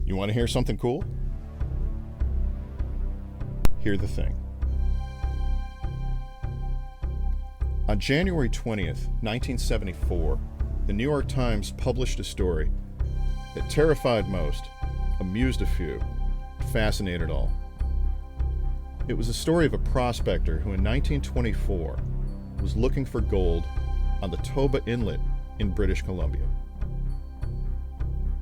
You want to hear something cool? Hear the thing. On January 20th, 1974, the New York Times published a story that terrified most, amused a few, fascinated all. It was a story of a prospector who in 1924 was looking for gold on the Toba Inlet in British Columbia.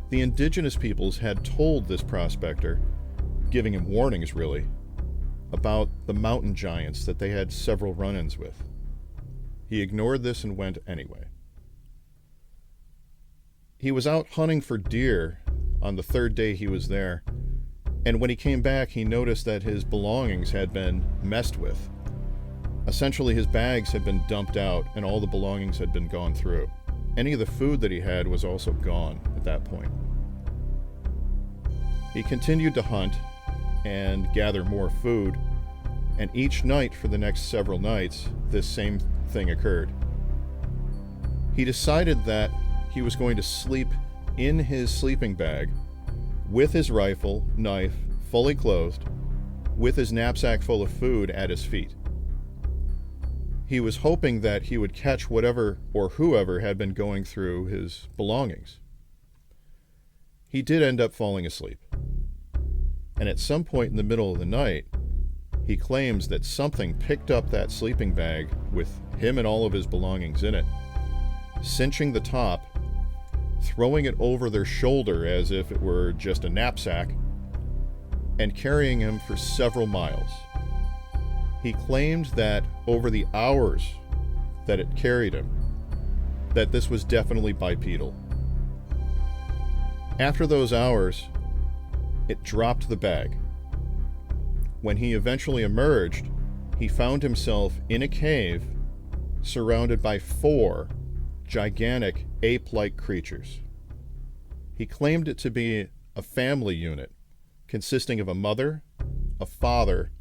The indigenous peoples had told this prospector, giving him warnings really, about the mountain giants that they had several run-ins with. He ignored this and went anyway. He was out hunting for deer on the third day he was there, and when he came back, he noticed that his belongings had been messed with. Essentially, his bags had been dumped out and all the belongings had been gone through. Any of the food that he had was also gone at that point. He continued to hunt and gather more food, and each night for the next several nights, this same thing occurred. He decided that he was going to sleep in his sleeping bag with his rifle, knife, fully clothed, with his knapsack full of food at his feet. He was hoping that he would catch whatever or whoever had been going through his belongings. He did end up falling asleep. And at some point in the middle of the night, he claims that something picked up that sleeping bag with him and all of his belongings in it, cinching the top, throwing it over their shoulder as if it were just a knapsack, and carrying him for several miles. He claimed that over the hours that it carried him, that this was definitely bipedal. After those hours, it dropped the bag. When he eventually emerged, he found himself in a cave surrounded by 4 gigantic ape-like creatures. He claimed it to be a family unit consisting of a mother, a father,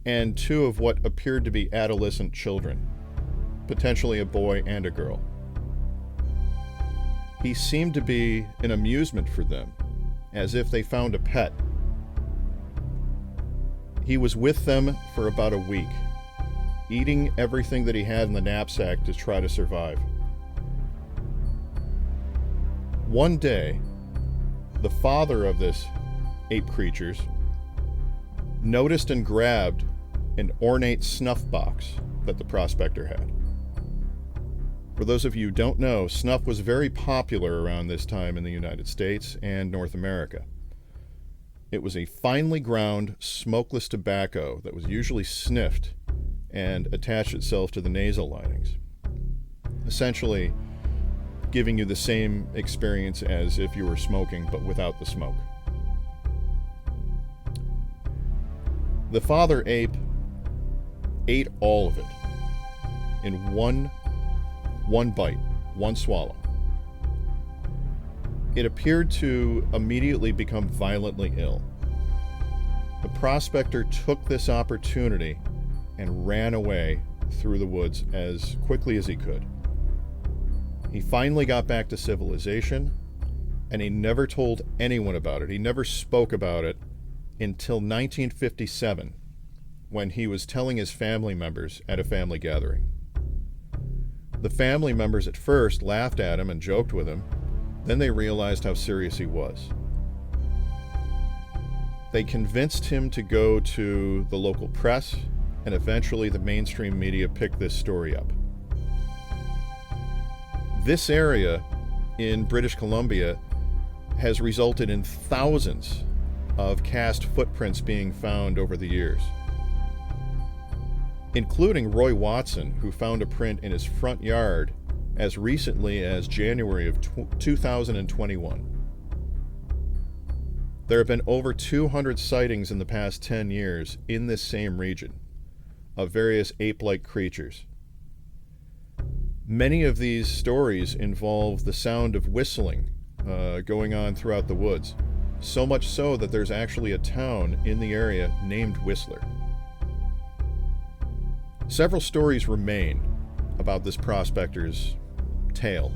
and 2 of what appeared to be adolescent children, potentially a boy and a girl. He seemed to be an amusement for them, as if they found a pet. He was with them for about a week, eating everything that he had in the knapsack to try to survive. One day, the father of this ape creatures noticed and grabbed an ornate snuff box that the prospector had. For those of you who don't know, snuff was very popular around this time in the United States and North America. It was a finely ground, smokeless tobacco that was usually sniffed and attached itself to the nasal linings, essentially giving you the same experience as if you were smoking, but without the smoke. The father ape ate all of it in one bite, one swallow. It appeared to immediately become violently ill. The prospector took this opportunity and ran away through the woods as quickly as he could. He finally got back to civilization, and he never told anyone about it. He never spoke about it until 1957, when he was telling his family members at a family gathering. The family members at first laughed at him and joked with him. Then they realized how serious he was. They convinced him to go to the local press, and eventually the mainstream media picked this story up. This area in British Columbia has resulted in thousands of cast footprints being found over the years, including Roy Watson, who found a print in his front yard as recently as January of 2021. There have been over 200 sightings in the past 10 years in this same region of various ape-like creatures. Many of these stories involve the sound of whistling going on throughout the woods, so much so that there's actually a town in the area named Whistler. Several stories remain about this prospector's tale.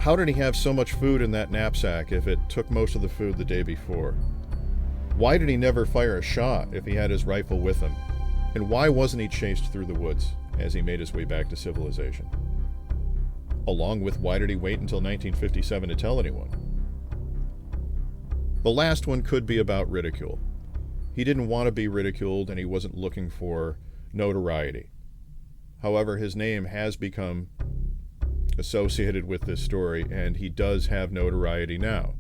How did he have so much food in that knapsack if it took most of the food the day before? Why did he never fire a shot if he had his rifle with him? And why wasn't he chased through the woods as he made his way back to civilization? Along with, why did he wait until 1957 to tell anyone? The last one could be about ridicule. He didn't want to be ridiculed, and he wasn't looking for notoriety. However, his name has become associated with this story, and he does have notoriety now.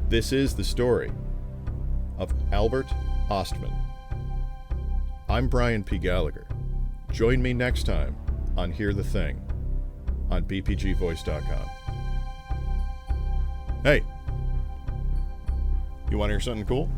This is the story of Albert Ostman. I'm Brian P. Gallagher. Join me next time on Hear the Thing on bpgvoice.com. Hey, you want to hear something cool?